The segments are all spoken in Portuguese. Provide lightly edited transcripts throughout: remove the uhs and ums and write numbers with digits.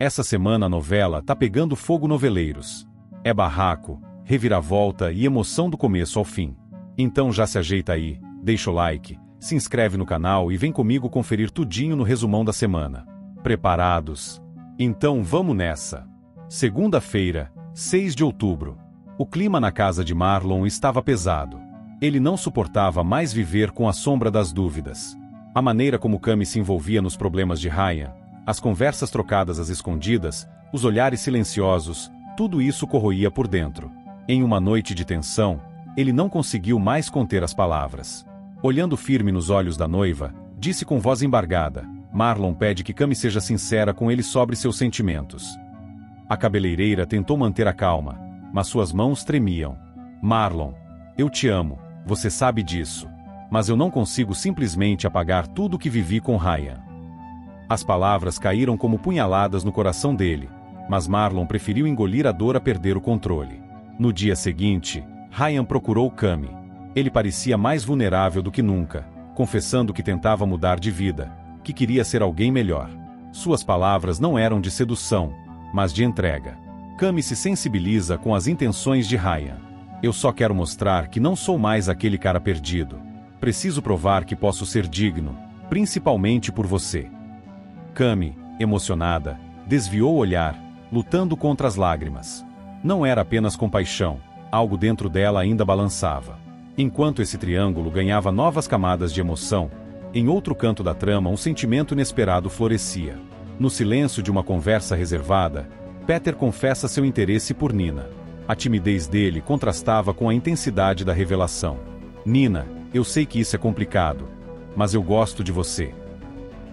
Essa semana a novela tá pegando fogo noveleiros. É barraco, reviravolta e emoção do começo ao fim. Então já se ajeita aí, deixa o like, se inscreve no canal e vem comigo conferir tudinho no resumão da semana. Preparados? Então vamos nessa! Segunda-feira, 6 de outubro. O clima na casa de Marlon estava pesado. Ele não suportava mais viver com a sombra das dúvidas. A maneira como Cami se envolvia nos problemas de Ryan, as conversas trocadas às escondidas, os olhares silenciosos, tudo isso corroía por dentro. Em uma noite de tensão, ele não conseguiu mais conter as palavras. Olhando firme nos olhos da noiva, disse com voz embargada: Marlon pede que Cami seja sincera com ele sobre seus sentimentos. A cabeleireira tentou manter a calma, mas suas mãos tremiam. Marlon, eu te amo, você sabe disso. Mas eu não consigo simplesmente apagar tudo o que vivi com Ryan. As palavras caíram como punhaladas no coração dele, mas Marlon preferiu engolir a dor a perder o controle. No dia seguinte, Ryan procurou Cami. Ele parecia mais vulnerável do que nunca, confessando que tentava mudar de vida, que queria ser alguém melhor. Suas palavras não eram de sedução, mas de entrega. Cami se sensibiliza com as intenções de Ryan. Eu só quero mostrar que não sou mais aquele cara perdido. Preciso provar que posso ser digno, principalmente por você. Cami, emocionada, desviou o olhar, lutando contra as lágrimas. Não era apenas compaixão, algo dentro dela ainda balançava. Enquanto esse triângulo ganhava novas camadas de emoção, em outro canto da trama um sentimento inesperado florescia. No silêncio de uma conversa reservada, Peter confessa seu interesse por Nina. A timidez dele contrastava com a intensidade da revelação. Nina, eu sei que isso é complicado, mas eu gosto de você.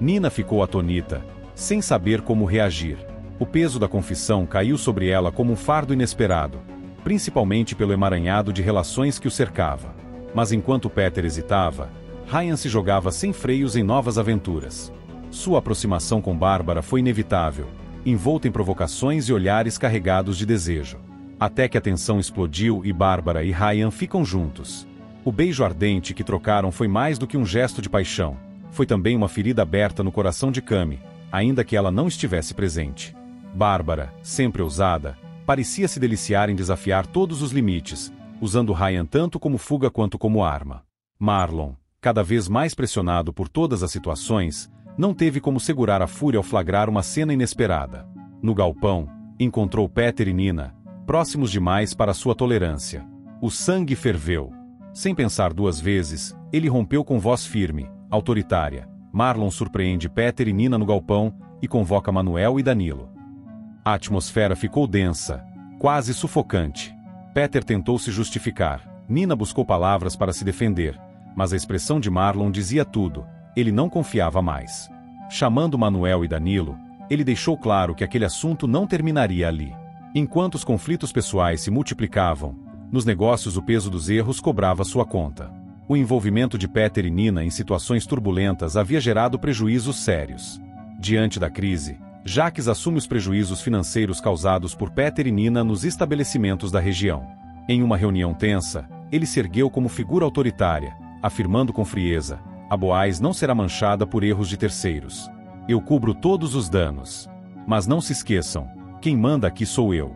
Nina ficou atonita, sem saber como reagir. O peso da confissão caiu sobre ela como um fardo inesperado, principalmente pelo emaranhado de relações que o cercava. Mas enquanto Peter hesitava, Ryan se jogava sem freios em novas aventuras. Sua aproximação com Bárbara foi inevitável, envolta em provocações e olhares carregados de desejo. Até que a tensão explodiu e Bárbara e Ryan ficam juntos. O beijo ardente que trocaram foi mais do que um gesto de paixão. Foi também uma ferida aberta no coração de Cami, ainda que ela não estivesse presente. Bárbara, sempre ousada, parecia se deliciar em desafiar todos os limites, usando Ryan tanto como fuga quanto como arma. Marlon, cada vez mais pressionado por todas as situações, não teve como segurar a fúria ao flagrar uma cena inesperada. No galpão, encontrou Peter e Nina, próximos demais para sua tolerância. O sangue ferveu. Sem pensar duas vezes, ele rompeu com voz firme, autoritária. Marlon surpreende Peter e Nina no galpão e convoca Manuel e Danilo. A atmosfera ficou densa, quase sufocante. Peter tentou se justificar. Nina buscou palavras para se defender, mas a expressão de Marlon dizia tudo. Ele não confiava mais. Chamando Manuel e Danilo, ele deixou claro que aquele assunto não terminaria ali. Enquanto os conflitos pessoais se multiplicavam, nos negócios o peso dos erros cobrava sua conta. O envolvimento de Peter e Nina em situações turbulentas havia gerado prejuízos sérios. Diante da crise, Jacques assume os prejuízos financeiros causados por Peter e Nina nos estabelecimentos da região. Em uma reunião tensa, ele se ergueu como figura autoritária, afirmando com frieza: a Boaz não será manchada por erros de terceiros. Eu cubro todos os danos. Mas não se esqueçam, quem manda aqui sou eu.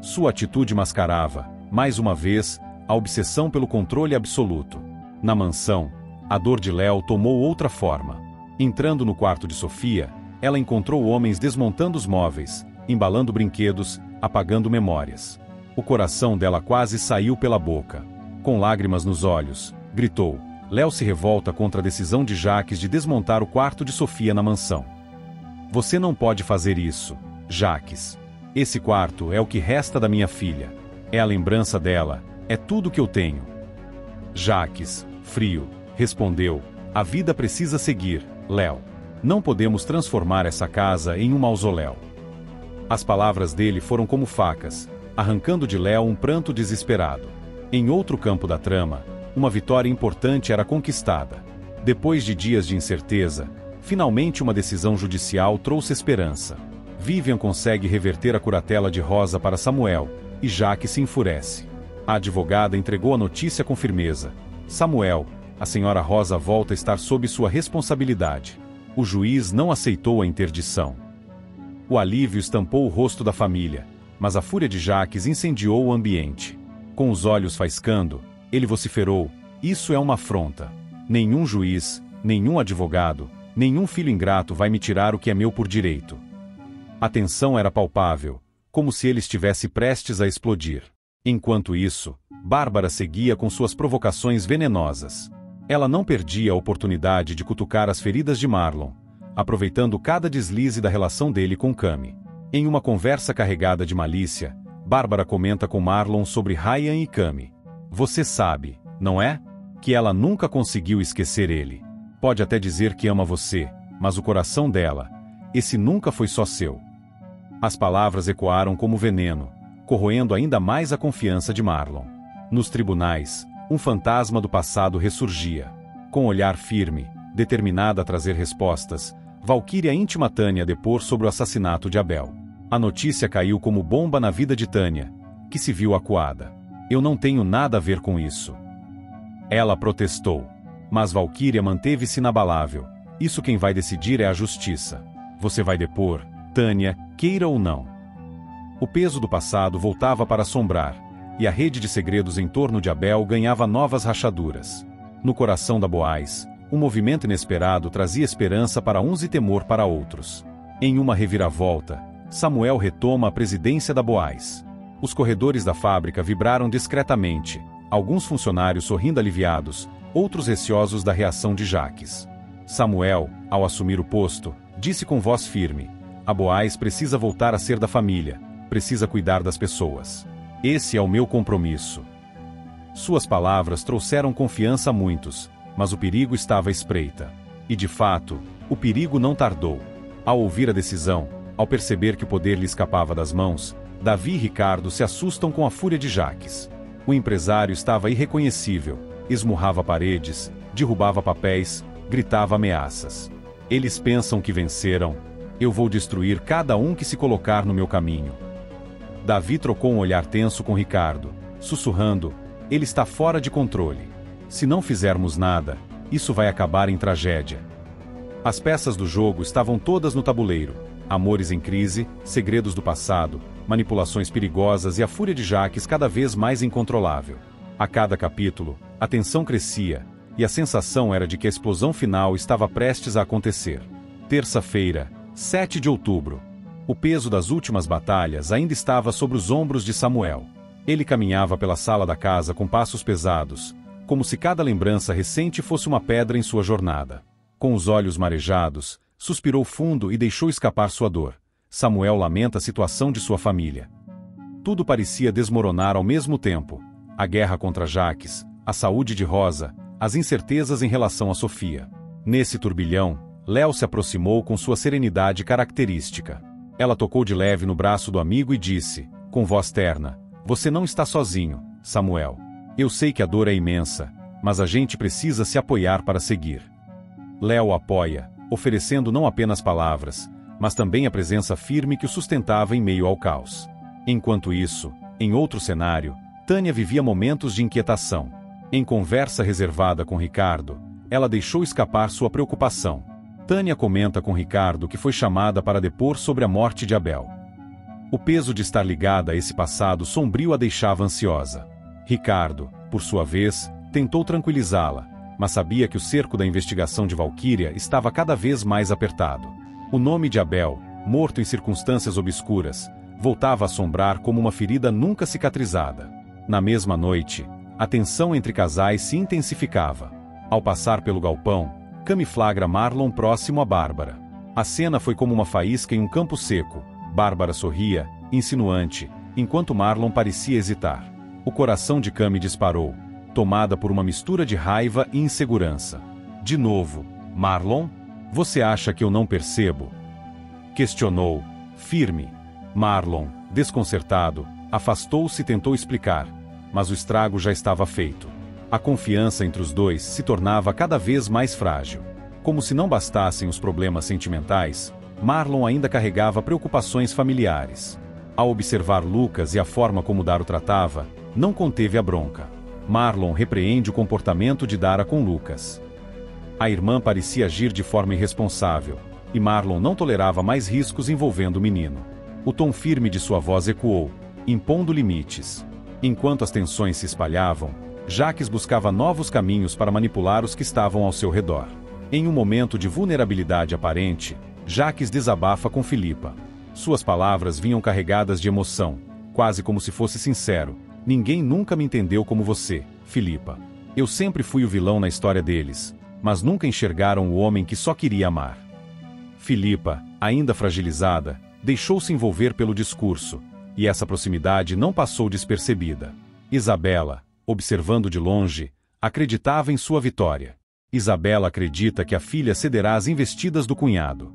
Sua atitude mascarava, mais uma vez, a obsessão pelo controle absoluto. Na mansão, a dor de Léo tomou outra forma. Entrando no quarto de Sofia, ela encontrou homens desmontando os móveis, embalando brinquedos, apagando memórias. O coração dela quase saiu pela boca. Com lágrimas nos olhos, gritou. Léo se revolta contra a decisão de Jacques de desmontar o quarto de Sofia na mansão. Você não pode fazer isso, Jacques. Esse quarto é o que resta da minha filha. É a lembrança dela, é tudo que eu tenho. Jacques, frio, respondeu: a vida precisa seguir, Léo. Não podemos transformar essa casa em um mausoléu. As palavras dele foram como facas, arrancando de Léo um pranto desesperado. Em outro campo da trama, uma vitória importante era conquistada. Depois de dias de incerteza, finalmente uma decisão judicial trouxe esperança. Vivian consegue reverter a curatela de Rosa para Samuel, e Jacques se enfurece. A advogada entregou a notícia com firmeza. Samuel, a senhora Rosa volta a estar sob sua responsabilidade. O juiz não aceitou a interdição. O alívio estampou o rosto da família, mas a fúria de Jacques incendiou o ambiente. Com os olhos faiscando, ele vociferou: "Isso é uma afronta. Nenhum juiz, nenhum advogado, nenhum filho ingrato vai me tirar o que é meu por direito." A tensão era palpável, como se ele estivesse prestes a explodir. Enquanto isso, Bárbara seguia com suas provocações venenosas. Ela não perdia a oportunidade de cutucar as feridas de Marlon, aproveitando cada deslize da relação dele com Cami. Em uma conversa carregada de malícia, Bárbara comenta com Marlon sobre Ryan e Cami. "Você sabe, não é? Que ela nunca conseguiu esquecer ele. Pode até dizer que ama você, mas o coração dela, esse nunca foi só seu." As palavras ecoaram como veneno, corroendo ainda mais a confiança de Marlon. Nos tribunais, um fantasma do passado ressurgia. Com olhar firme, determinada a trazer respostas, Valquíria intima Tânia a depor sobre o assassinato de Abel. A notícia caiu como bomba na vida de Tânia, que se viu acuada. "Eu não tenho nada a ver com isso." Ela protestou. Mas Valquíria manteve-se inabalável. "Isso quem vai decidir é a justiça. Você vai depor, Tânia, queira ou não." O peso do passado voltava para assombrar, e a rede de segredos em torno de Abel ganhava novas rachaduras. No coração da Boaz, um movimento inesperado trazia esperança para uns e temor para outros. Em uma reviravolta, Samuel retoma a presidência da Boaz. Os corredores da fábrica vibraram discretamente, alguns funcionários sorrindo aliviados, outros receosos da reação de Jacques. Samuel, ao assumir o posto, disse com voz firme: "A Boaz precisa voltar a ser da família, precisa cuidar das pessoas. Esse é o meu compromisso." Suas palavras trouxeram confiança a muitos, mas o perigo estava à espreita. E de fato, o perigo não tardou. Ao ouvir a decisão, ao perceber que o poder lhe escapava das mãos, Davi e Ricardo se assustam com a fúria de Jacques. O empresário estava irreconhecível, esmurrava paredes, derrubava papéis, gritava ameaças. "Eles pensam que venceram. Eu vou destruir cada um que se colocar no meu caminho." Davi trocou um olhar tenso com Ricardo, sussurrando: "Ele está fora de controle. Se não fizermos nada, isso vai acabar em tragédia." As peças do jogo estavam todas no tabuleiro: amores em crise, segredos do passado, manipulações perigosas e a fúria de Jacques cada vez mais incontrolável. A cada capítulo, a tensão crescia, e a sensação era de que a explosão final estava prestes a acontecer. Terça-feira, 7 de outubro. O peso das últimas batalhas ainda estava sobre os ombros de Samuel. Ele caminhava pela sala da casa com passos pesados, como se cada lembrança recente fosse uma pedra em sua jornada. Com os olhos marejados, suspirou fundo e deixou escapar sua dor. Samuel lamenta a situação de sua família. Tudo parecia desmoronar ao mesmo tempo: a guerra contra Jacques, a saúde de Rosa, as incertezas em relação a Sofia. Nesse turbilhão, Léo se aproximou com sua serenidade característica. Ela tocou de leve no braço do amigo e disse, com voz terna: "Você não está sozinho, Samuel. Eu sei que a dor é imensa, mas a gente precisa se apoiar para seguir." Léo o apoia, oferecendo não apenas palavras, mas também a presença firme que o sustentava em meio ao caos. Enquanto isso, em outro cenário, Tânia vivia momentos de inquietação. Em conversa reservada com Ricardo, ela deixou escapar sua preocupação. Tânia comenta com Ricardo que foi chamada para depor sobre a morte de Abel. O peso de estar ligada a esse passado sombrio a deixava ansiosa. Ricardo, por sua vez, tentou tranquilizá-la, mas sabia que o cerco da investigação de Valquíria estava cada vez mais apertado. O nome de Abel, morto em circunstâncias obscuras, voltava a assombrar como uma ferida nunca cicatrizada. Na mesma noite, a tensão entre casais se intensificava. Ao passar pelo galpão, Cami flagra Marlon próximo a Bárbara. A cena foi como uma faísca em um campo seco. Bárbara sorria, insinuante, enquanto Marlon parecia hesitar. O coração de Cami disparou, tomada por uma mistura de raiva e insegurança. "De novo, Marlon? Você acha que eu não percebo?" Questionou, firme. Marlon, desconcertado, afastou-se e tentou explicar, mas o estrago já estava feito. A confiança entre os dois se tornava cada vez mais frágil. Como se não bastassem os problemas sentimentais, Marlon ainda carregava preocupações familiares. Ao observar Lucas e a forma como Dara o tratava, não conteve a bronca. Marlon repreende o comportamento de Dara com Lucas. A irmã parecia agir de forma irresponsável, e Marlon não tolerava mais riscos envolvendo o menino. O tom firme de sua voz ecoou, impondo limites. Enquanto as tensões se espalhavam, Jacques buscava novos caminhos para manipular os que estavam ao seu redor. Em um momento de vulnerabilidade aparente, Jacques desabafa com Philippa. Suas palavras vinham carregadas de emoção, quase como se fosse sincero. Ninguém nunca me entendeu como você, Philippa. Eu sempre fui o vilão na história deles, mas nunca enxergaram o homem que só queria amar. Philippa, ainda fragilizada, deixou-se envolver pelo discurso, e essa proximidade não passou despercebida. Isabela, observando de longe, acreditava em sua vitória. Isabela acredita que a filha cederá às investidas do cunhado.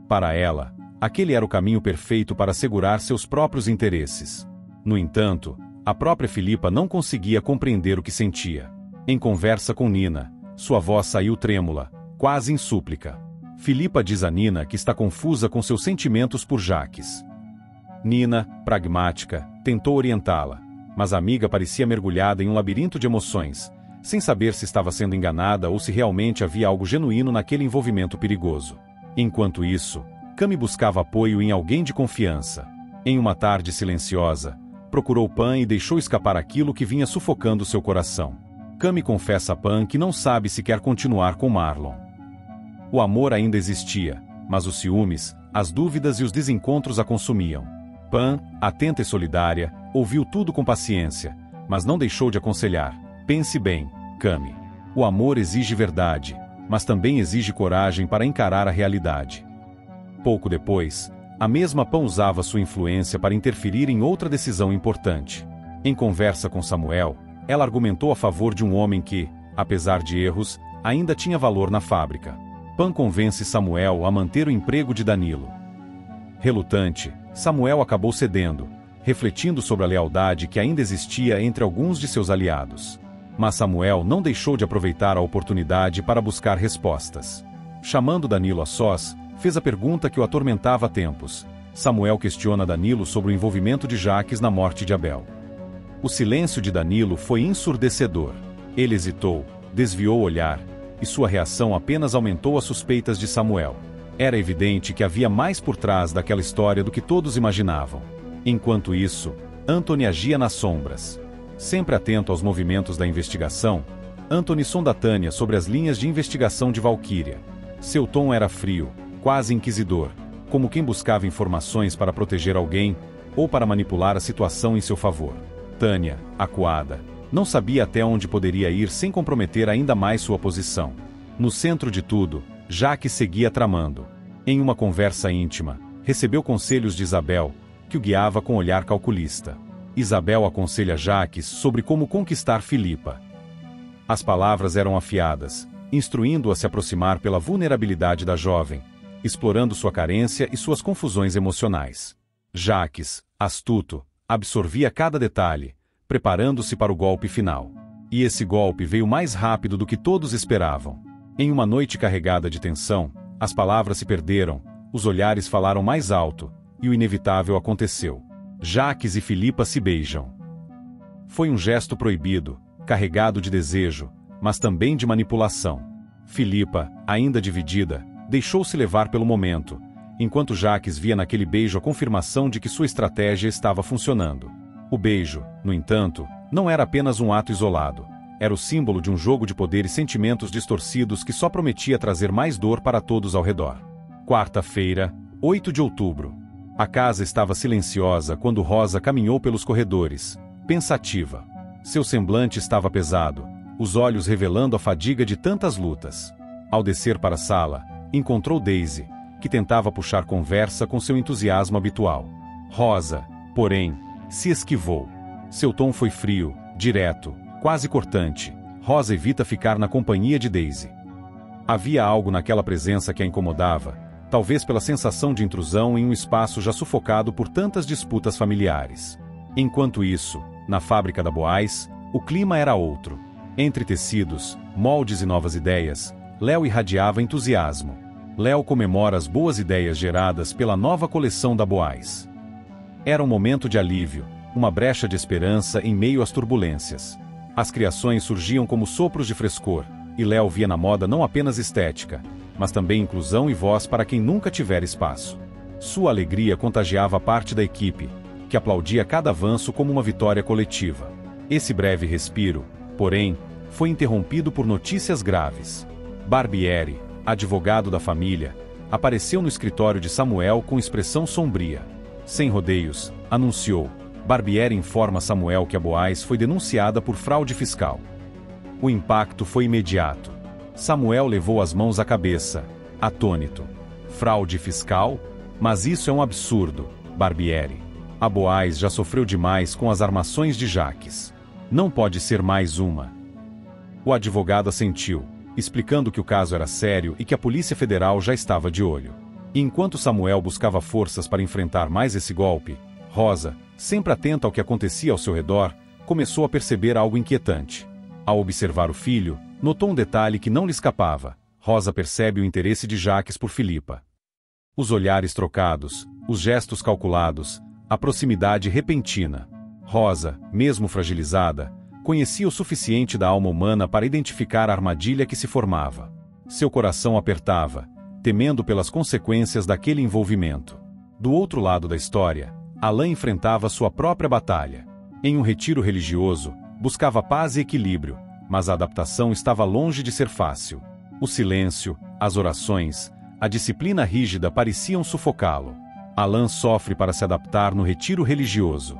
Para ela, aquele era o caminho perfeito para assegurar seus próprios interesses. No entanto, a própria Philippa não conseguia compreender o que sentia. Em conversa com Nina, sua voz saiu trêmula, quase em súplica. Philippa diz a Nina que está confusa com seus sentimentos por Jacques. Nina, pragmática, tentou orientá-la, mas a amiga parecia mergulhada em um labirinto de emoções, sem saber se estava sendo enganada ou se realmente havia algo genuíno naquele envolvimento perigoso. Enquanto isso, Cami buscava apoio em alguém de confiança. Em uma tarde silenciosa, procurou Pan e deixou escapar aquilo que vinha sufocando seu coração. Cami confessa a Pan que não sabe se quer continuar com Marlon. O amor ainda existia, mas os ciúmes, as dúvidas e os desencontros a consumiam. Pan, atenta e solidária, ouviu tudo com paciência, mas não deixou de aconselhar. Pense bem, Cami. O amor exige verdade, mas também exige coragem para encarar a realidade. Pouco depois, a mesma Pan usava sua influência para interferir em outra decisão importante. Em conversa com Samuel, ela argumentou a favor de um homem que, apesar de erros, ainda tinha valor na fábrica. Pan convence Samuel a manter o emprego de Danilo. Relutante, Samuel acabou cedendo, refletindo sobre a lealdade que ainda existia entre alguns de seus aliados. Mas Samuel não deixou de aproveitar a oportunidade para buscar respostas. Chamando Danilo a sós, fez a pergunta que o atormentava há tempos. Samuel questiona Danilo sobre o envolvimento de Jacques na morte de Abel. O silêncio de Danilo foi ensurdecedor. Ele hesitou, desviou o olhar, e sua reação apenas aumentou as suspeitas de Samuel. Era evidente que havia mais por trás daquela história do que todos imaginavam. Enquanto isso, Anthony agia nas sombras. Sempre atento aos movimentos da investigação, Anthony sonda Tânia sobre as linhas de investigação de Valkyria. Seu tom era frio, quase inquisidor, como quem buscava informações para proteger alguém ou para manipular a situação em seu favor. Tânia, acuada, não sabia até onde poderia ir sem comprometer ainda mais sua posição. No centro de tudo, Jacques seguia tramando. Em uma conversa íntima, recebeu conselhos de Isabel, que o guiava com olhar calculista. Isabel aconselha Jacques sobre como conquistar Philippa. As palavras eram afiadas, instruindo-o a se aproximar pela vulnerabilidade da jovem, explorando sua carência e suas confusões emocionais. Jacques, astuto, absorvia cada detalhe, preparando-se para o golpe final. E esse golpe veio mais rápido do que todos esperavam. Em uma noite carregada de tensão, as palavras se perderam, os olhares falaram mais alto, e o inevitável aconteceu. Jacques e Philippa se beijam. Foi um gesto proibido, carregado de desejo, mas também de manipulação. Philippa, ainda dividida, deixou-se levar pelo momento, enquanto Jacques via naquele beijo a confirmação de que sua estratégia estava funcionando. O beijo, no entanto, não era apenas um ato isolado. Era o símbolo de um jogo de poder e sentimentos distorcidos que só prometia trazer mais dor para todos ao redor. Quarta-feira, 8 de outubro. A casa estava silenciosa quando Rosa caminhou pelos corredores, pensativa. Seu semblante estava pesado, os olhos revelando a fadiga de tantas lutas. Ao descer para a sala, encontrou Daisy, que tentava puxar conversa com seu entusiasmo habitual. Rosa, porém, se esquivou. Seu tom foi frio, direto, quase cortante. Rosa evita ficar na companhia de Daisy. Havia algo naquela presença que a incomodava, talvez pela sensação de intrusão em um espaço já sufocado por tantas disputas familiares. Enquanto isso, na fábrica da Boaz, o clima era outro. Entre tecidos, moldes e novas ideias, Léo irradiava entusiasmo. Léo comemora as boas ideias geradas pela nova coleção da Boaz. Era um momento de alívio, uma brecha de esperança em meio às turbulências. As criações surgiam como sopros de frescor, e Léo via na moda não apenas estética, mas também inclusão e voz para quem nunca tiver espaço. Sua alegria contagiava parte da equipe, que aplaudia cada avanço como uma vitória coletiva. Esse breve respiro, porém, foi interrompido por notícias graves. Barbieri, advogado da família, apareceu no escritório de Samuel com expressão sombria. Sem rodeios, anunciou. Barbieri informa Samuel que a Boaz foi denunciada por fraude fiscal. O impacto foi imediato. Samuel levou as mãos à cabeça, atônito. Fraude fiscal? Mas isso é um absurdo, Barbieri. A Boaz já sofreu demais com as armações de Jacques. Não pode ser mais uma. O advogado assentiu, explicando que o caso era sério e que a Polícia Federal já estava de olho. E enquanto Samuel buscava forças para enfrentar mais esse golpe, Rosa, sempre atenta ao que acontecia ao seu redor, começou a perceber algo inquietante. Ao observar o filho, notou um detalhe que não lhe escapava. Rosa percebe o interesse de Jacques por Filipa. Os olhares trocados, os gestos calculados, a proximidade repentina. Rosa, mesmo fragilizada, conhecia o suficiente da alma humana para identificar a armadilha que se formava. Seu coração apertava, temendo pelas consequências daquele envolvimento. Do outro lado da história, Alain enfrentava sua própria batalha. Em um retiro religioso, buscava paz e equilíbrio, mas a adaptação estava longe de ser fácil. O silêncio, as orações, a disciplina rígida pareciam sufocá-lo. Alain sofre para se adaptar no retiro religioso.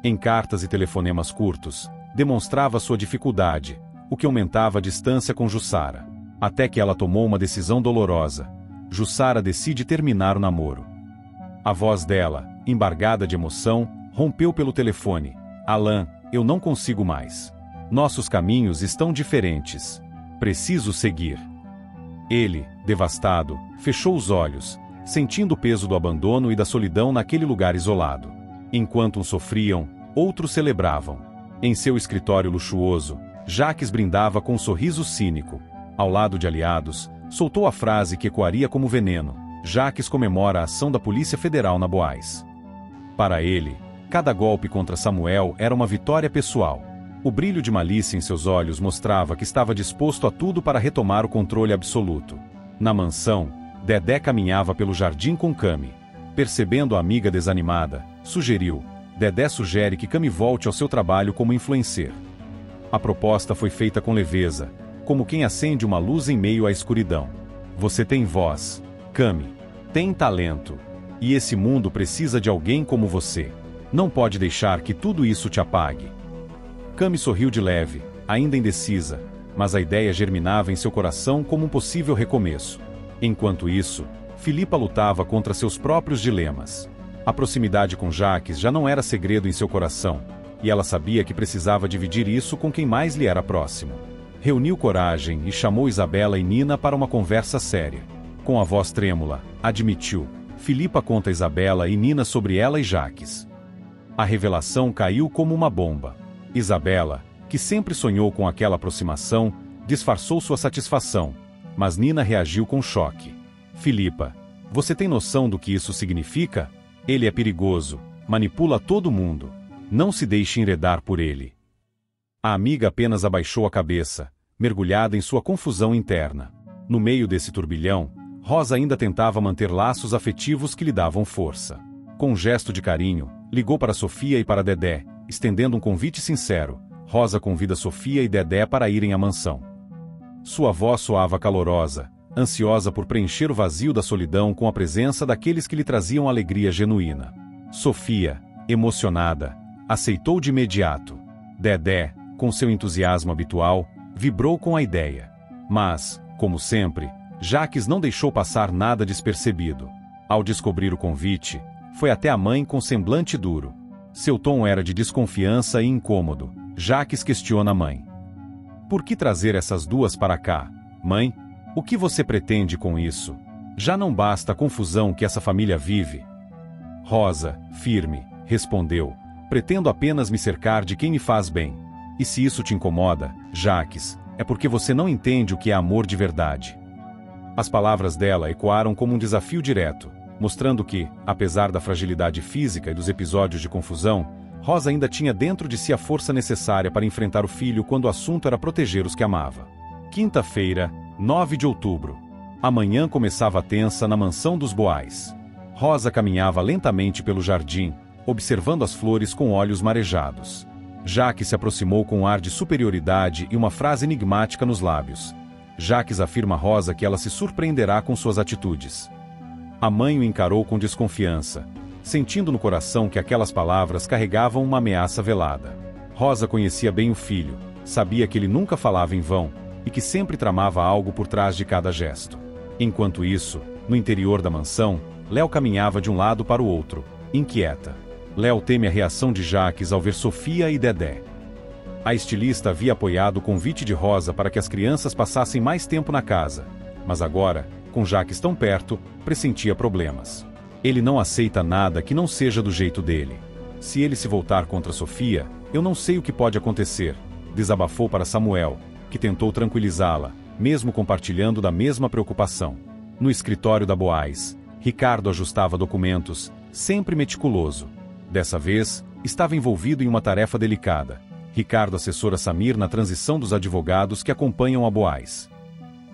Em cartas e telefonemas curtos, demonstrava sua dificuldade, o que aumentava a distância com Jussara. Até que ela tomou uma decisão dolorosa. Jussara decide terminar o namoro. A voz dela, embargada de emoção, rompeu pelo telefone. Alain, eu não consigo mais. Nossos caminhos estão diferentes. Preciso seguir. Ele, devastado, fechou os olhos, sentindo o peso do abandono e da solidão naquele lugar isolado. Enquanto uns sofriam, outros celebravam. Em seu escritório luxuoso, Jacques brindava com um sorriso cínico. Ao lado de aliados, soltou a frase que ecoaria como veneno. Jacques comemora a ação da Polícia Federal na Boaz. Para ele, cada golpe contra Samuel era uma vitória pessoal. O brilho de malícia em seus olhos mostrava que estava disposto a tudo para retomar o controle absoluto. Na mansão, Dedé caminhava pelo jardim com Cami. Percebendo a amiga desanimada, sugeriu: Dedé sugere que Cami volte ao seu trabalho como influencer. A proposta foi feita com leveza, como quem acende uma luz em meio à escuridão. Você tem voz, Cami. Tem talento. E esse mundo precisa de alguém como você. Não pode deixar que tudo isso te apague. Cami sorriu de leve, ainda indecisa, mas a ideia germinava em seu coração como um possível recomeço. Enquanto isso, Filipa lutava contra seus próprios dilemas. A proximidade com Jacques já não era segredo em seu coração, e ela sabia que precisava dividir isso com quem mais lhe era próximo. Reuniu coragem e chamou Isabela e Nina para uma conversa séria. Com a voz trêmula, admitiu: Filipa conta a Isabela e Nina sobre ela e Jacques. A revelação caiu como uma bomba. Isabela, que sempre sonhou com aquela aproximação, disfarçou sua satisfação, mas Nina reagiu com choque. Filipa, você tem noção do que isso significa? Ele é perigoso, manipula todo mundo. Não se deixe enredar por ele. A amiga apenas abaixou a cabeça, mergulhada em sua confusão interna. No meio desse turbilhão, Rosa ainda tentava manter laços afetivos que lhe davam força. Com um gesto de carinho, ligou para Sofia e para Dedé, estendendo um convite sincero. Rosa convida Sofia e Dedé para irem à mansão. Sua voz soava calorosa, ansiosa por preencher o vazio da solidão com a presença daqueles que lhe traziam alegria genuína. Sofia, emocionada, aceitou de imediato. Dedé, com seu entusiasmo habitual, vibrou com a ideia. Mas, como sempre, Jacques não deixou passar nada despercebido. Ao descobrir o convite, foi até a mãe com semblante duro. Seu tom era de desconfiança e incômodo. Jacques questiona a mãe. Por que trazer essas duas para cá, mãe? O que você pretende com isso? Já não basta a confusão que essa família vive? Rosa, firme, respondeu: pretendo apenas me cercar de quem me faz bem. E se isso te incomoda, Jacques, é porque você não entende o que é amor de verdade. As palavras dela ecoaram como um desafio direto, mostrando que, apesar da fragilidade física e dos episódios de confusão, Rosa ainda tinha dentro de si a força necessária para enfrentar o filho quando o assunto era proteger os que amava. Quinta-feira, 9 de outubro. A manhã começava tensa na mansão dos Boais. Rosa caminhava lentamente pelo jardim, observando as flores com olhos marejados. Jacques se aproximou com um ar de superioridade e uma frase enigmática nos lábios. Jacques afirma a Rosa que ela se surpreenderá com suas atitudes. A mãe o encarou com desconfiança, sentindo no coração que aquelas palavras carregavam uma ameaça velada. Rosa conhecia bem o filho, sabia que ele nunca falava em vão e que sempre tramava algo por trás de cada gesto. Enquanto isso, no interior da mansão, Léo caminhava de um lado para o outro, inquieta. Léo teme a reação de Jacques ao ver Sofia e Dedé. A estilista havia apoiado o convite de Rosa para que as crianças passassem mais tempo na casa, mas agora, com Jacques tão perto, pressentia problemas. Ele não aceita nada que não seja do jeito dele. Se ele se voltar contra Sofia, eu não sei o que pode acontecer, desabafou para Samuel, que tentou tranquilizá-la, mesmo compartilhando da mesma preocupação. No escritório da Boais, Ricardo ajustava documentos, sempre meticuloso. Dessa vez, estava envolvido em uma tarefa delicada. Ricardo assessora Samir na transição dos advogados que acompanham a Boais.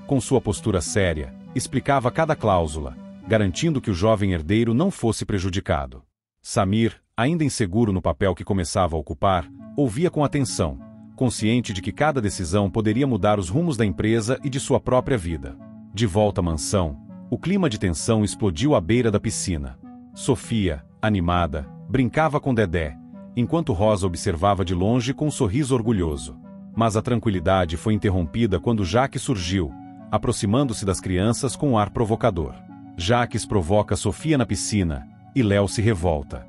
Com sua postura séria, explicava cada cláusula, garantindo que o jovem herdeiro não fosse prejudicado. Samir, ainda inseguro no papel que começava a ocupar, ouvia com atenção, consciente de que cada decisão poderia mudar os rumos da empresa e de sua própria vida. De volta à mansão, o clima de tensão explodiu à beira da piscina. Sofia, animada, brincava com Dedé, enquanto Rosa observava de longe com um sorriso orgulhoso. Mas a tranquilidade foi interrompida quando Jacques surgiu, aproximando-se das crianças com um ar provocador. Jacques provoca Sofia na piscina, e Léo se revolta.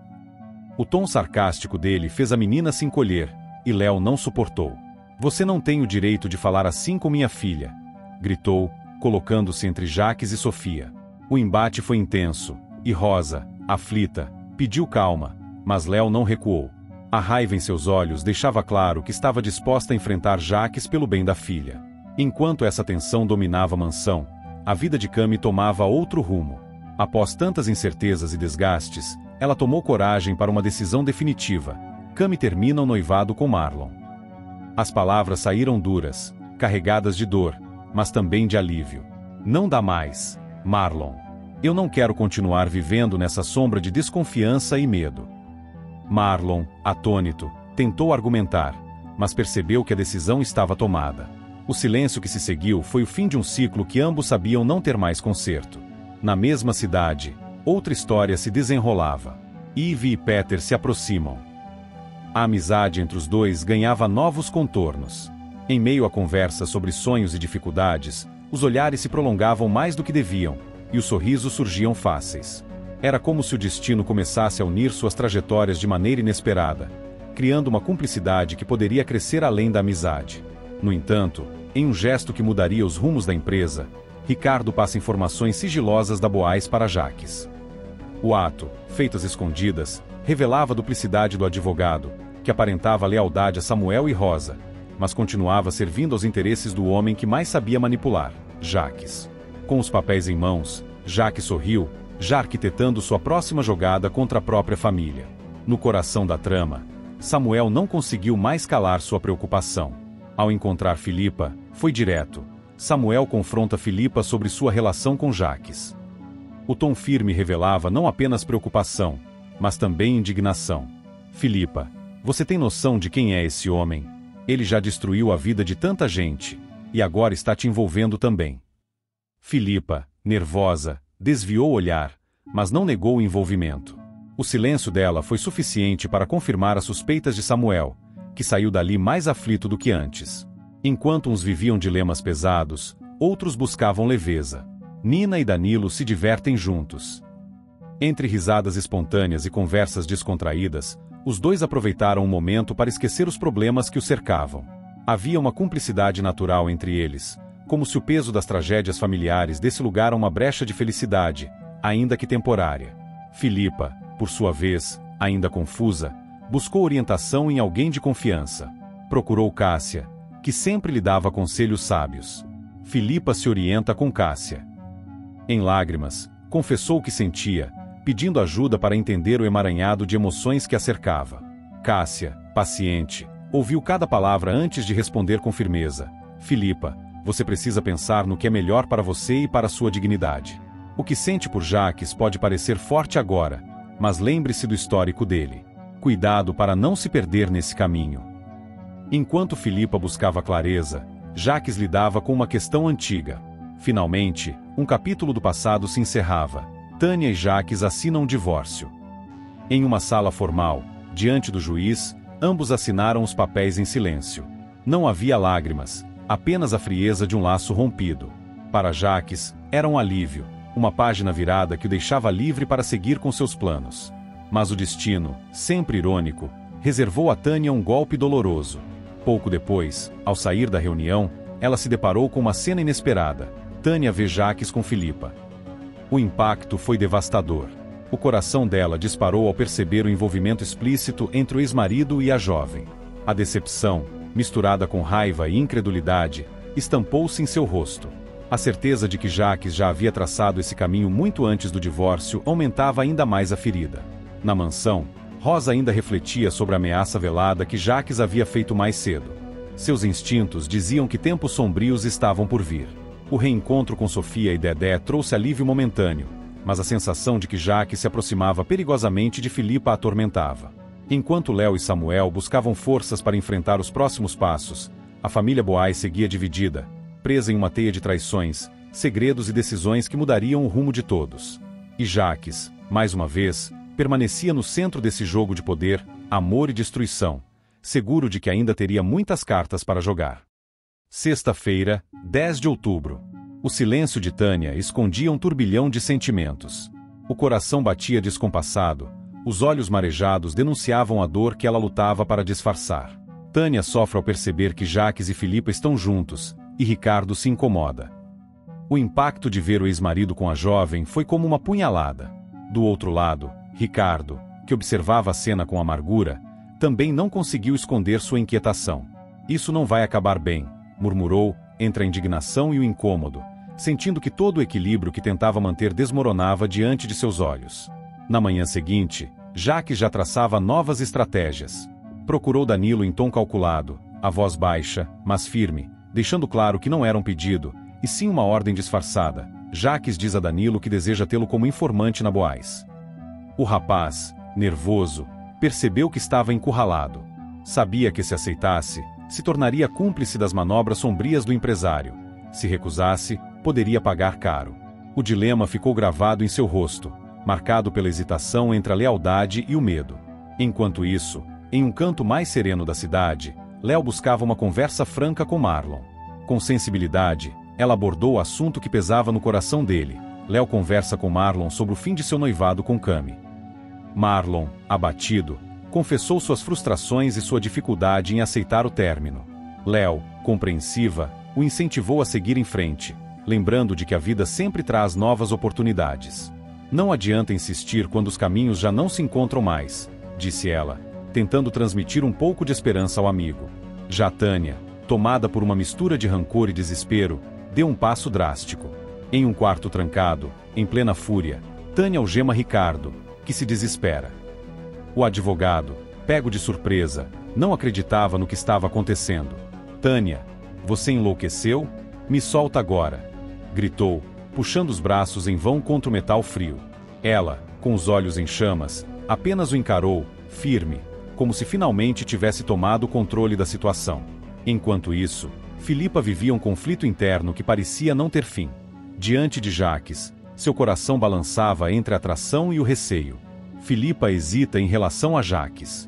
O tom sarcástico dele fez a menina se encolher, e Léo não suportou. "Você não tem o direito de falar assim com minha filha", gritou, colocando-se entre Jacques e Sofia. O embate foi intenso, e Rosa, aflita, pediu calma, mas Léo não recuou. A raiva em seus olhos deixava claro que estava disposta a enfrentar Jacques pelo bem da filha. Enquanto essa tensão dominava a mansão, a vida de Cami tomava outro rumo. Após tantas incertezas e desgastes, ela tomou coragem para uma decisão definitiva. Cami termina o noivado com Marlon. As palavras saíram duras, carregadas de dor, mas também de alívio. "Não dá mais, Marlon. Eu não quero continuar vivendo nessa sombra de desconfiança e medo." Marlon, atônito, tentou argumentar, mas percebeu que a decisão estava tomada. O silêncio que se seguiu foi o fim de um ciclo que ambos sabiam não ter mais conserto. Na mesma cidade, outra história se desenrolava. Ivy e Peter se aproximam. A amizade entre os dois ganhava novos contornos. Em meio a conversas sobre sonhos e dificuldades, os olhares se prolongavam mais do que deviam, e os sorrisos surgiam fáceis. Era como se o destino começasse a unir suas trajetórias de maneira inesperada, criando uma cumplicidade que poderia crescer além da amizade. No entanto, em um gesto que mudaria os rumos da empresa, Ricardo passa informações sigilosas da Boais para Jacques. O ato, feito às escondidas, revelava a duplicidade do advogado, que aparentava lealdade a Samuel e Rosa, mas continuava servindo aos interesses do homem que mais sabia manipular, Jacques. Com os papéis em mãos, Jacques sorriu, já arquitetando sua próxima jogada contra a própria família. No coração da trama, Samuel não conseguiu mais calar sua preocupação. Ao encontrar Filipa, foi direto. Samuel confronta Filipa sobre sua relação com Jacques. O tom firme revelava não apenas preocupação, mas também indignação. "Filipa, você tem noção de quem é esse homem? Ele já destruiu a vida de tanta gente, e agora está te envolvendo também." Filipa, nervosa, desviou o olhar, mas não negou o envolvimento. O silêncio dela foi suficiente para confirmar as suspeitas de Samuel, que saiu dali mais aflito do que antes. Enquanto uns viviam dilemas pesados, outros buscavam leveza. Nina e Danilo se divertem juntos. Entre risadas espontâneas e conversas descontraídas, os dois aproveitaram o momento para esquecer os problemas que os cercavam. Havia uma cumplicidade natural entre eles, como se o peso das tragédias familiares desse lugar uma brecha de felicidade, ainda que temporária. Filipa, por sua vez, ainda confusa, buscou orientação em alguém de confiança. Procurou Cássia, que sempre lhe dava conselhos sábios. Filipa se orienta com Cássia. Em lágrimas, confessou o que sentia, pedindo ajuda para entender o emaranhado de emoções que a cercava. Cássia, paciente, ouviu cada palavra antes de responder com firmeza. "Filipa, Você precisa pensar no que é melhor para você e para sua dignidade. O que sente por Jacques pode parecer forte agora, mas lembre-se do histórico dele. Cuidado para não se perder nesse caminho. Enquanto Filipa buscava clareza, Jacques lidava com uma questão antiga. Finalmente, um capítulo do passado se encerrava. Tânia e Jacques assinam um divórcio. Em uma sala formal, diante do juiz, ambos assinaram os papéis em silêncio. Não havia lágrimas, apenas a frieza de um laço rompido. Para Jacques, era um alívio, uma página virada que o deixava livre para seguir com seus planos. Mas o destino, sempre irônico, reservou a Tânia um golpe doloroso. Pouco depois, ao sair da reunião, ela se deparou com uma cena inesperada. Tânia vê Jacques com Filipa. O impacto foi devastador. O coração dela disparou ao perceber o envolvimento explícito entre o ex-marido e a jovem. A decepção, misturada com raiva e incredulidade, estampou-se em seu rosto. A certeza de que Jacques já havia traçado esse caminho muito antes do divórcio aumentava ainda mais a ferida. Na mansão, Rosa ainda refletia sobre a ameaça velada que Jacques havia feito mais cedo. Seus instintos diziam que tempos sombrios estavam por vir. O reencontro com Sofia e Dedé trouxe alívio momentâneo, mas a sensação de que Jacques se aproximava perigosamente de Filipa a atormentava. Enquanto Léo e Samuel buscavam forças para enfrentar os próximos passos, a família Boais seguia dividida, presa em uma teia de traições, segredos e decisões que mudariam o rumo de todos. E Jacques, mais uma vez, permanecia no centro desse jogo de poder, amor e destruição, seguro de que ainda teria muitas cartas para jogar. Sexta-feira, 10 de outubro. O silêncio de Tânia escondia um turbilhão de sentimentos. O coração batia descompassado, os olhos marejados denunciavam a dor que ela lutava para disfarçar. Tânia sofre ao perceber que Jacques e Filipa estão juntos, e Ricardo se incomoda. O impacto de ver o ex-marido com a jovem foi como uma punhalada. Do outro lado, Ricardo, que observava a cena com amargura, também não conseguiu esconder sua inquietação. Isso não vai acabar bem, murmurou, entre a indignação e o incômodo, sentindo que todo o equilíbrio que tentava manter desmoronava diante de seus olhos. Na manhã seguinte, Jacques já traçava novas estratégias. Procurou Danilo em tom calculado, a voz baixa, mas firme, deixando claro que não era um pedido, e sim uma ordem disfarçada. Jacques diz a Danilo que deseja tê-lo como informante na Boais. O rapaz, nervoso, percebeu que estava encurralado. Sabia que se aceitasse, se tornaria cúmplice das manobras sombrias do empresário. Se recusasse, poderia pagar caro. O dilema ficou gravado em seu rosto, marcado pela hesitação entre a lealdade e o medo. Enquanto isso, em um canto mais sereno da cidade, Léo buscava uma conversa franca com Marlon. Com sensibilidade, ela abordou o assunto que pesava no coração dele. Léo conversa com Marlon sobre o fim de seu noivado com Cami. Marlon, abatido, confessou suas frustrações e sua dificuldade em aceitar o término. Léo, compreensiva, o incentivou a seguir em frente, lembrando de que a vida sempre traz novas oportunidades. Não adianta insistir quando os caminhos já não se encontram mais, disse ela, tentando transmitir um pouco de esperança ao amigo. Já Tânia, tomada por uma mistura de rancor e desespero, deu um passo drástico. Em um quarto trancado, em plena fúria, Tânia algema Ricardo, que se desespera. O advogado, pego de surpresa, não acreditava no que estava acontecendo. Tânia, você enlouqueceu? Me solta agora! Gritou, puxando os braços em vão contra o metal frio. Ela, com os olhos em chamas, apenas o encarou, firme, como se finalmente tivesse tomado o controle da situação. Enquanto isso, Filipa vivia um conflito interno que parecia não ter fim. Diante de Jacques, seu coração balançava entre a atração e o receio. Filipa hesita em relação a Jacques.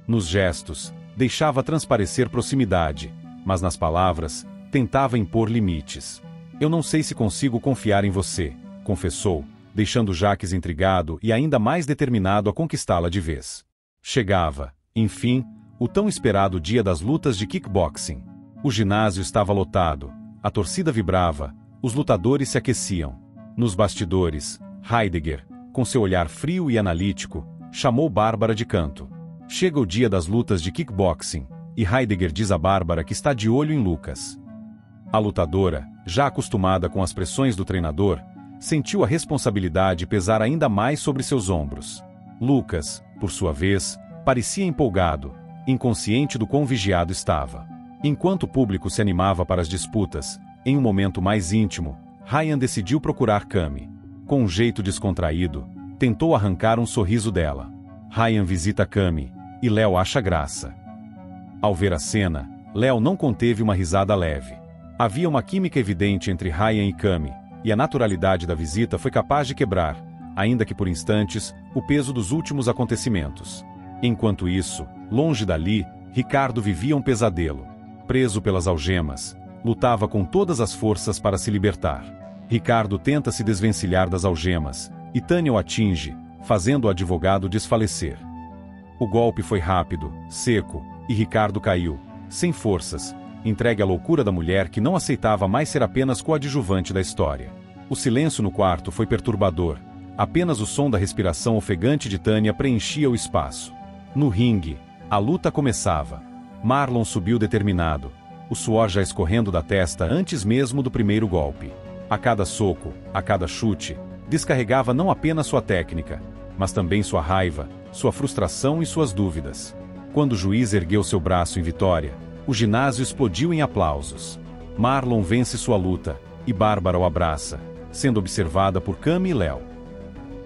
Nos gestos, deixava transparecer proximidade, mas nas palavras, tentava impor limites. Eu não sei se consigo confiar em você, confessou, deixando Jacques intrigado e ainda mais determinado a conquistá-la de vez. Chegava, enfim, o tão esperado dia das lutas de kickboxing. O ginásio estava lotado, a torcida vibrava, os lutadores se aqueciam. Nos bastidores, Heidegger, com seu olhar frio e analítico, chamou Bárbara de canto. Chega o dia das lutas de kickboxing, e Heidegger diz a Bárbara que está de olho em Lucas. A lutadora, já acostumada com as pressões do treinador, sentiu a responsabilidade pesar ainda mais sobre seus ombros. Lucas, por sua vez, parecia empolgado, inconsciente do quão vigiado estava. Enquanto o público se animava para as disputas, em um momento mais íntimo, Ryan decidiu procurar Cami. Com um jeito descontraído, tentou arrancar um sorriso dela. Ryan visita Cami, e Léo acha graça. Ao ver a cena, Léo não conteve uma risada leve. Havia uma química evidente entre Ryan e Cami, e a naturalidade da visita foi capaz de quebrar, ainda que por instantes, o peso dos últimos acontecimentos. Enquanto isso, longe dali, Ricardo vivia um pesadelo. Preso pelas algemas, lutava com todas as forças para se libertar. Ricardo tenta se desvencilhar das algemas, e Tânia o atinge, fazendo o advogado desfalecer. O golpe foi rápido, seco, e Ricardo caiu, sem forças, entregue à loucura da mulher que não aceitava mais ser apenas coadjuvante da história. O silêncio no quarto foi perturbador. Apenas o som da respiração ofegante de Tânia preenchia o espaço. No ringue, a luta começava. Marlon subiu determinado, o suor já escorrendo da testa antes mesmo do primeiro golpe. A cada soco, a cada chute, descarregava não apenas sua técnica, mas também sua raiva, sua frustração e suas dúvidas. Quando o juiz ergueu seu braço em vitória, o ginásio explodiu em aplausos. Marlon vence sua luta, e Bárbara o abraça, sendo observada por Cami e Léo.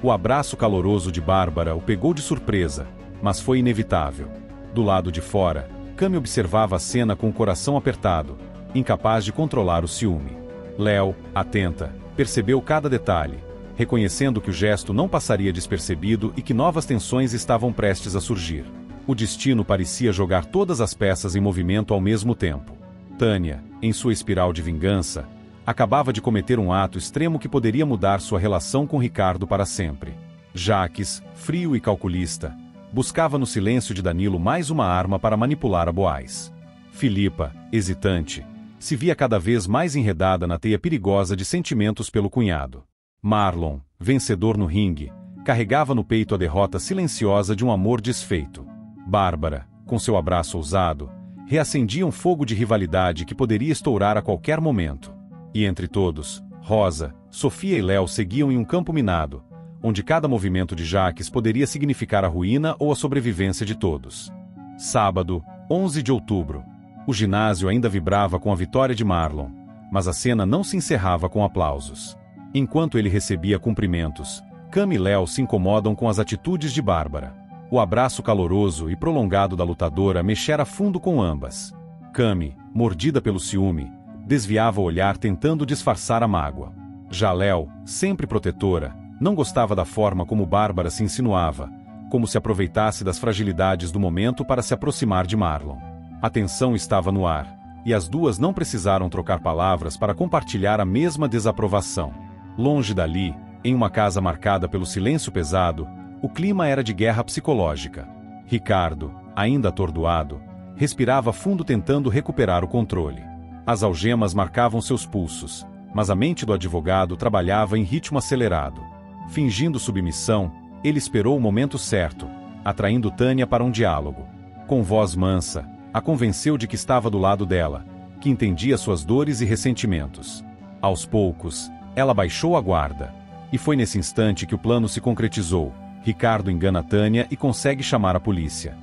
O abraço caloroso de Bárbara o pegou de surpresa, mas foi inevitável. Do lado de fora, Cami observava a cena com o coração apertado, incapaz de controlar o ciúme. Léo, atenta, percebeu cada detalhe, reconhecendo que o gesto não passaria despercebido e que novas tensões estavam prestes a surgir. O destino parecia jogar todas as peças em movimento ao mesmo tempo. Tânia, em sua espiral de vingança, acabava de cometer um ato extremo que poderia mudar sua relação com Ricardo para sempre. Jaques, frio e calculista, buscava no silêncio de Danilo mais uma arma para manipular a Boaz. Filipa, hesitante, se via cada vez mais enredada na teia perigosa de sentimentos pelo cunhado. Marlon, vencedor no ringue, carregava no peito a derrota silenciosa de um amor desfeito. Bárbara, com seu abraço ousado, reacendia um fogo de rivalidade que poderia estourar a qualquer momento. E entre todos, Rosa, Sofia e Léo seguiam em um campo minado, onde cada movimento de Jaques poderia significar a ruína ou a sobrevivência de todos. Sábado, 11 de outubro. O ginásio ainda vibrava com a vitória de Marlon, mas a cena não se encerrava com aplausos. Enquanto ele recebia cumprimentos, Cami e Léo se incomodam com as atitudes de Bárbara. O abraço caloroso e prolongado da lutadora mexera fundo com ambas. Cami, mordida pelo ciúme, desviava o olhar tentando disfarçar a mágoa. Já Léo, sempre protetora, não gostava da forma como Bárbara se insinuava, como se aproveitasse das fragilidades do momento para se aproximar de Marlon. A tensão estava no ar, e as duas não precisaram trocar palavras para compartilhar a mesma desaprovação. Longe dali, em uma casa marcada pelo silêncio pesado, o clima era de guerra psicológica. Ricardo, ainda atordoado, respirava fundo tentando recuperar o controle. As algemas marcavam seus pulsos, mas a mente do advogado trabalhava em ritmo acelerado. Fingindo submissão, ele esperou o momento certo, atraindo Tânia para um diálogo. Com voz mansa, a convenceu de que estava do lado dela, que entendia suas dores e ressentimentos. Aos poucos, ela baixou a guarda. E foi nesse instante que o plano se concretizou. Ricardo engana Tânia e consegue chamar a polícia.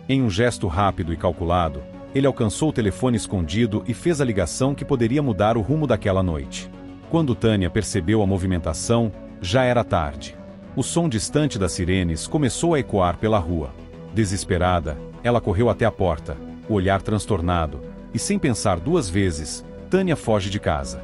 Em um gesto rápido e calculado, ele alcançou o telefone escondido e fez a ligação que poderia mudar o rumo daquela noite. Quando Tânia percebeu a movimentação, já era tarde. O som distante das sirenes começou a ecoar pela rua. Desesperada, ela correu até a porta, o olhar transtornado, e sem pensar duas vezes, Tânia foge de casa.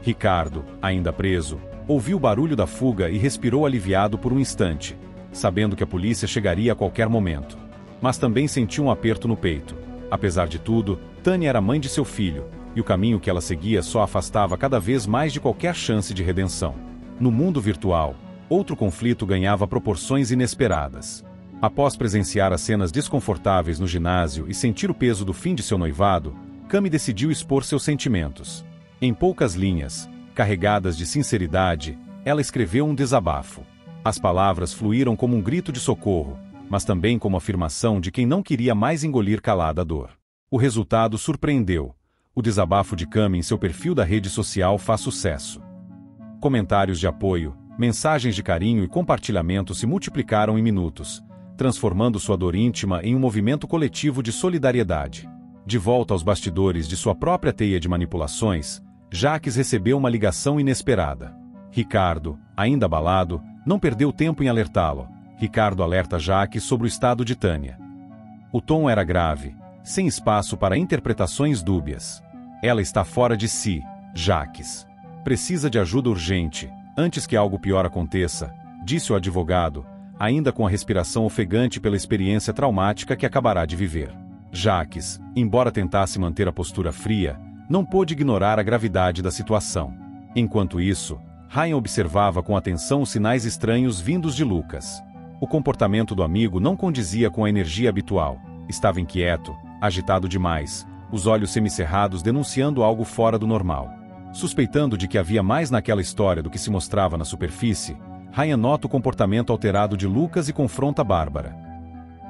Ricardo, ainda preso, ouviu o barulho da fuga e respirou aliviado por um instante, sabendo que a polícia chegaria a qualquer momento. Mas também sentiu um aperto no peito. Apesar de tudo, Tânia era mãe de seu filho, e o caminho que ela seguia só afastava cada vez mais de qualquer chance de redenção. No mundo virtual, outro conflito ganhava proporções inesperadas. Após presenciar as cenas desconfortáveis no ginásio e sentir o peso do fim de seu noivado, Cami decidiu expor seus sentimentos. Em poucas linhas, carregadas de sinceridade, ela escreveu um desabafo. As palavras fluíram como um grito de socorro, mas também como afirmação de quem não queria mais engolir calada a dor. O resultado surpreendeu. O desabafo de Cami em seu perfil da rede social faz sucesso. Comentários de apoio, mensagens de carinho e compartilhamento se multiplicaram em minutos, transformando sua dor íntima em um movimento coletivo de solidariedade. De volta aos bastidores de sua própria teia de manipulações, Jacques recebeu uma ligação inesperada. Ricardo, ainda abalado, não perdeu tempo em alertá-lo. Ricardo alerta Jacques sobre o estado de Tânia. O tom era grave, sem espaço para interpretações dúbias. Ela está fora de si, Jacques. Precisa de ajuda urgente, antes que algo pior aconteça, disse o advogado, ainda com a respiração ofegante pela experiência traumática que acabará de viver. Jacques, embora tentasse manter a postura fria, não pôde ignorar a gravidade da situação. Enquanto isso, Ryan observava com atenção os sinais estranhos vindos de Lucas. O comportamento do amigo não condizia com a energia habitual. Estava inquieto, agitado demais, os olhos semicerrados denunciando algo fora do normal. Suspeitando de que havia mais naquela história do que se mostrava na superfície, Ryan nota o comportamento alterado de Lucas e confronta Bárbara.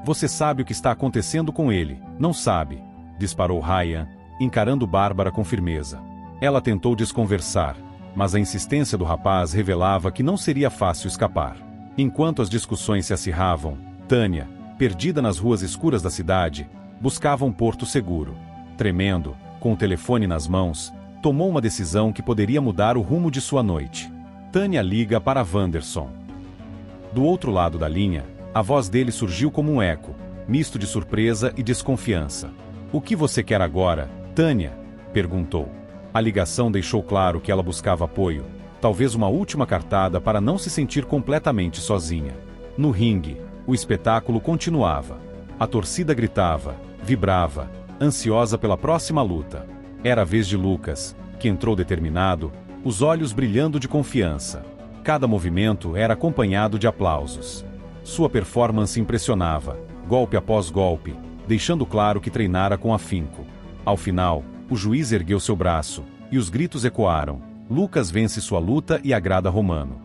Você sabe o que está acontecendo com ele, não sabe? Disparou Ryan, encarando Bárbara com firmeza. Ela tentou desconversar, mas a insistência do rapaz revelava que não seria fácil escapar. Enquanto as discussões se acirravam, Tânia, perdida nas ruas escuras da cidade, buscava um porto seguro. Tremendo, com o telefone nas mãos, tomou uma decisão que poderia mudar o rumo de sua noite. Tânia liga para Wanderson. Do outro lado da linha, a voz dele surgiu como um eco, misto de surpresa e desconfiança. O que você quer agora, Tânia? Perguntou. A ligação deixou claro que ela buscava apoio, talvez uma última cartada para não se sentir completamente sozinha. No ringue, o espetáculo continuava. A torcida gritava, vibrava, ansiosa pela próxima luta. Era a vez de Lucas, que entrou determinado, os olhos brilhando de confiança. Cada movimento era acompanhado de aplausos. Sua performance impressionava, golpe após golpe, deixando claro que treinara com afinco. Ao final, o juiz ergueu seu braço, e os gritos ecoaram. Lucas vence sua luta e agrada Romano.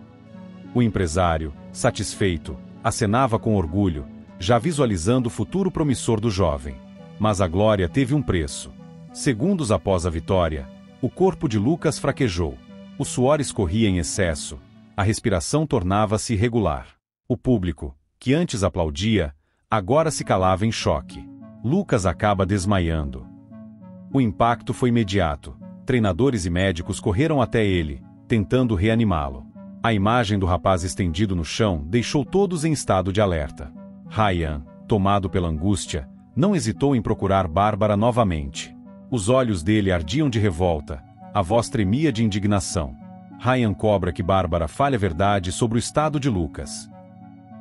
O empresário, satisfeito, acenava com orgulho, já visualizando o futuro promissor do jovem. Mas a glória teve um preço. Segundos após a vitória, o corpo de Lucas fraquejou. O suor escorria em excesso, a respiração tornava-se irregular. O público, que antes aplaudia, agora se calava em choque. Lucas acaba desmaiando. O impacto foi imediato. Treinadores e médicos correram até ele, tentando reanimá-lo. A imagem do rapaz estendido no chão deixou todos em estado de alerta. Ryan, tomado pela angústia, não hesitou em procurar Bárbara novamente. Os olhos dele ardiam de revolta, a voz tremia de indignação. Ryan cobra que Bárbara fale a verdade sobre o estado de Lucas.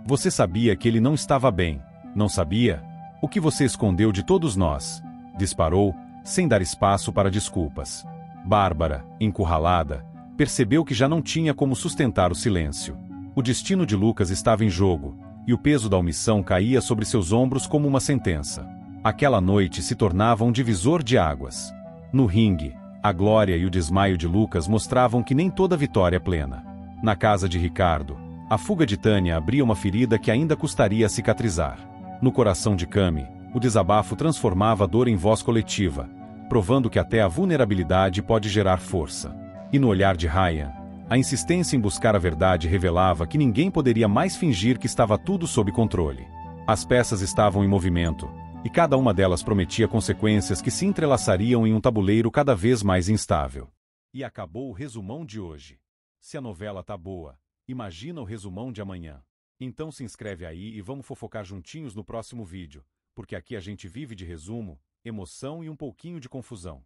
Você sabia que ele não estava bem, não sabia? O que você escondeu de todos nós? Disparou, sem dar espaço para desculpas. Bárbara, encurralada, percebeu que já não tinha como sustentar o silêncio. O destino de Lucas estava em jogo, e o peso da omissão caía sobre seus ombros como uma sentença. Aquela noite se tornava um divisor de águas. No ringue, a glória e o desmaio de Lucas mostravam que nem toda vitória é plena. Na casa de Ricardo, a fuga de Tânia abria uma ferida que ainda custaria a cicatrizar. No coração de Cami, o desabafo transformava a dor em voz coletiva, provando que até a vulnerabilidade pode gerar força. E no olhar de Ryan, a insistência em buscar a verdade revelava que ninguém poderia mais fingir que estava tudo sob controle. As peças estavam em movimento, e cada uma delas prometia consequências que se entrelaçariam em um tabuleiro cada vez mais instável. E acabou o resumão de hoje. Se a novela tá boa, imagina o resumão de amanhã. Então se inscreve aí e vamos fofocar juntinhos no próximo vídeo, porque aqui a gente vive de resumo, emoção e um pouquinho de confusão.